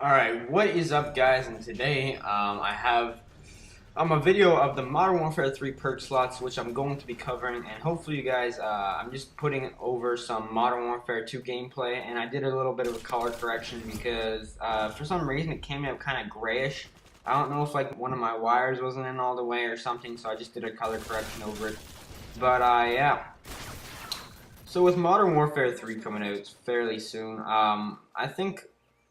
Alright, what is up guys, and today I have a video of the Modern Warfare 3 perk slots which I'm going to be covering, and hopefully you guys, I'm just putting over some Modern Warfare 2 gameplay, and I did a little bit of a color correction because for some reason it came out kind of grayish. I don't know if like one of my wires wasn't in all the way or something, so I just did a color correction over it. But yeah. So with Modern Warfare 3 coming out fairly soon, I think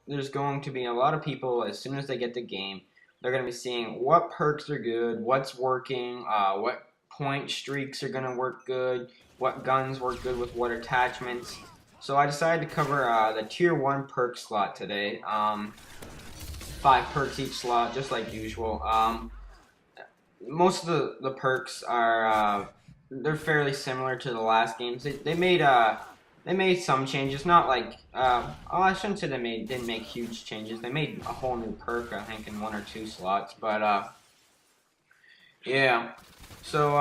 there's going to be a lot of people, as soon as they get the game, they're going to be seeing what perks are good, what's working, what point streaks are going to work good, what guns work good with what attachments. So I decided to cover the Tier 1 perk slot today. 5 perks each slot, just like usual. Most of the perks are they're fairly similar to the last games. They made some changes, not like I shouldn't say didn't make huge changes. They made a whole new perk, I think, in 1 or 2 slots. But yeah. So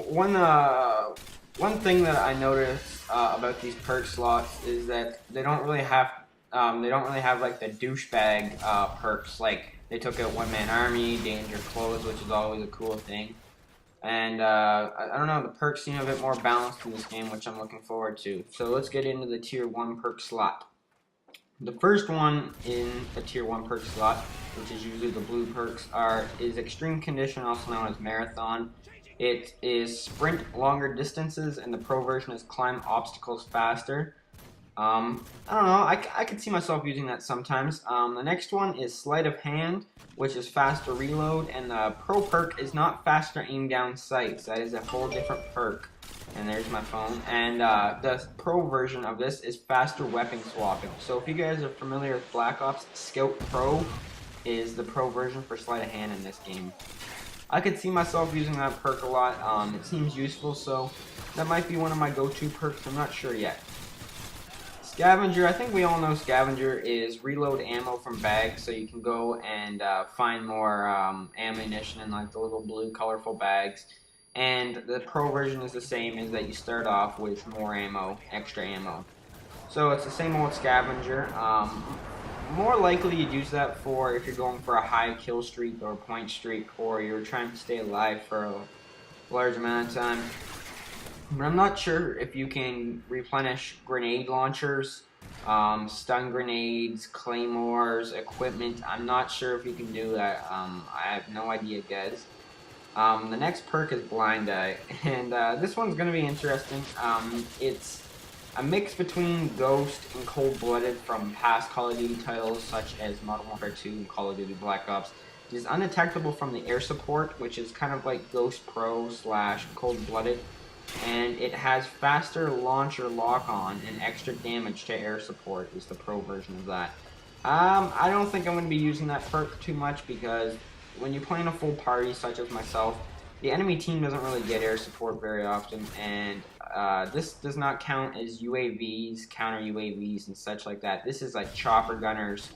one thing that I noticed about these perk slots is that they don't really have like the douchebag perks. Like they took out One Man Army, Danger Clothes, which is always a cool thing. And I don't know, the perks seem a bit more balanced in this game, which I'm looking forward to. So let's get into the Tier 1 perk slot. The first one in the Tier 1 perk slot, which is usually the blue perks, is Extreme Condition, also known as Marathon. It is sprint longer distances, and the pro version is climb obstacles faster. I don't know, I could see myself using that sometimes. The next one is Sleight of Hand, which is faster reload, and the pro perk is not faster aim down sights. That is a whole different perk. And there's my phone. And the pro version of this is faster weapon swapping. So if you guys are familiar with Black Ops, Scout Pro is the pro version for Sleight of Hand in this game. I could see myself using that perk a lot. It seems useful, so that might be one of my go-to perks. I'm not sure yet. Scavenger, I think we all know Scavenger is reload ammo from bags, so you can go and find more ammunition in like the little blue colorful bags. And the pro version is the same, is that you start off with more ammo, extra ammo. So it's the same old Scavenger. More likely you'd use that for if you're going for a high kill streak or point streak, or you're trying to stay alive for a large amount of time. But I'm not sure if you can replenish grenade launchers, stun grenades, claymores, equipment. I'm not sure if you can do that. I have no idea, guys. The next perk is Blind Eye, and this one's going to be interesting. It's a mix between Ghost and Cold Blooded from past Call of Duty titles such as Modern Warfare 2 and Call of Duty Black Ops. It is undetectable from the air support, which is kind of like Ghost Pro / Cold Blooded. And it has faster launcher lock-on and extra damage to air support is the pro version of that. I don't think I'm going to be using that perk too much because when you play in a full party such as myself, the enemy team doesn't really get air support very often, and this does not count as UAVs, counter UAVs, and such like that. This is like chopper gunners,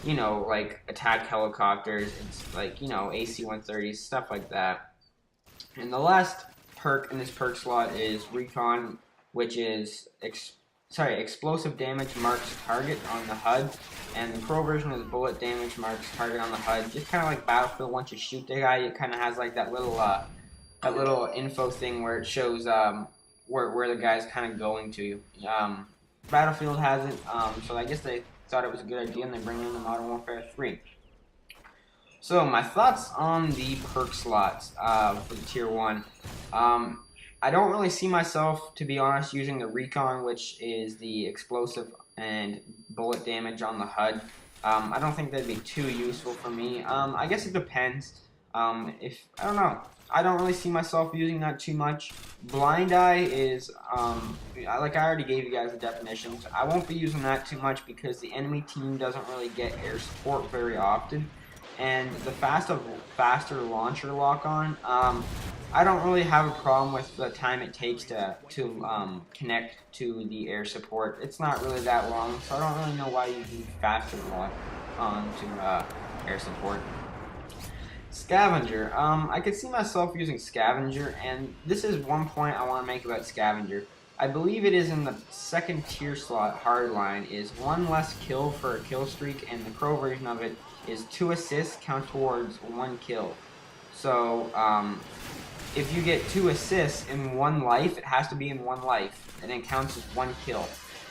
you know, like attack helicopters, it's like, you know, AC-130s, stuff like that. And the last perk in this perk slot is Recon, which is explosive damage marks target on the HUD, and the pro version is bullet damage marks target on the HUD. Just kind of like Battlefield, once you shoot the guy, it kind of has like that little info thing where it shows where the guy's kind of going to. Battlefield has it, so I guess they thought it was a good idea, and they bring it in the Modern Warfare 3. So my thoughts on the perk slots for the Tier 1. I don't really see myself, to be honest, using the Recon, which is the explosive and bullet damage on the HUD. I don't think that'd be too useful for me. I guess it depends. I don't know. I don't really see myself using that too much. Blind Eye is, like I already gave you guys the definitions. I won't be using that too much because the enemy team doesn't really get air support very often. And the faster launcher lock-on, I don't really have a problem with the time it takes to connect to the air support. It's not really that long, so I don't really know why you need faster lock-on to air support. Scavenger. I could see myself using Scavenger, and this is one point I want to make about Scavenger. I believe it is in the second tier slot hardline, is one less kill for a kill streak, and the pro version of it is 2 assists count towards 1 kill. So if you get 2 assists in 1 life, it has to be in 1 life, and it counts as 1 kill.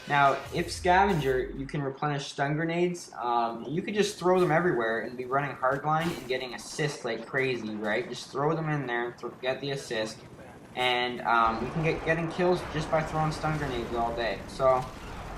Now, if Scavenger, you can replenish stun grenades. You could just throw them everywhere and be running hardline and getting assists like crazy, right? Just throw them in there and get the assist, and you can getting kills just by throwing stun grenades all day. So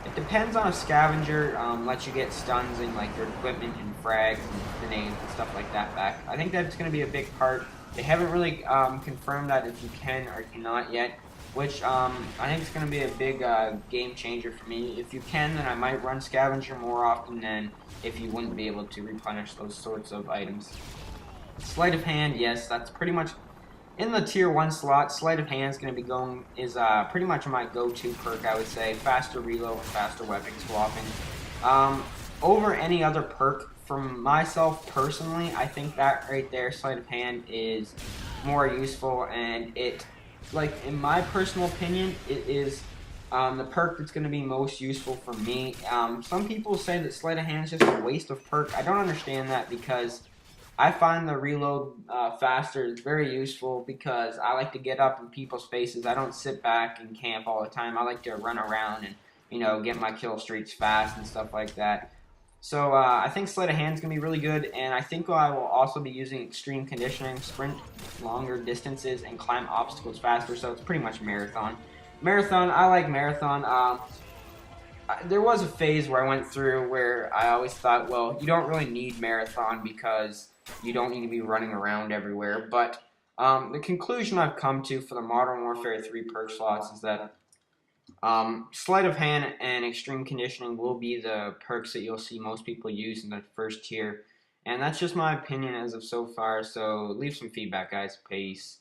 it depends on if Scavenger lets you get stuns in like your equipment and frags and grenades and stuff like that back. I think that's going to be a big part. They haven't really confirmed that if you can or cannot yet, which I think is going to be a big game changer for me. If you can, then I might run Scavenger more often than if you wouldn't be able to replenish those sorts of items. Sleight of Hand, yes, that's pretty much in the tier 1 slot. Sleight of Hand is pretty much my go-to perk, I would say. Faster reload and faster weapon swapping. Over any other perk, from myself personally, I think that right there, Sleight of Hand, is more useful, and it, like, in my personal opinion, it is the perk that's going to be most useful for me. Some people say that Sleight of Hand is just a waste of perk. I don't understand that, because I find the reload faster is very useful, because I like to get up in people's faces. I don't sit back and camp all the time. I like to run around and, get my kill streaks fast and stuff like that. So I think Sleight of Hand is going to be really good, and I think I will also be using Extreme Conditioning, sprint longer distances, and climb obstacles faster, so it's pretty much Marathon. Marathon, I like Marathon. There was a phase where I went through where I always thought, well, you don't really need Marathon because you don't need to be running around everywhere, but the conclusion I've come to for the Modern Warfare 3 perk slots is that Sleight of Hand and Extreme Conditioning will be the perks that you'll see most people use in the first tier. And that's just my opinion as of so far, so leave some feedback, guys. Peace.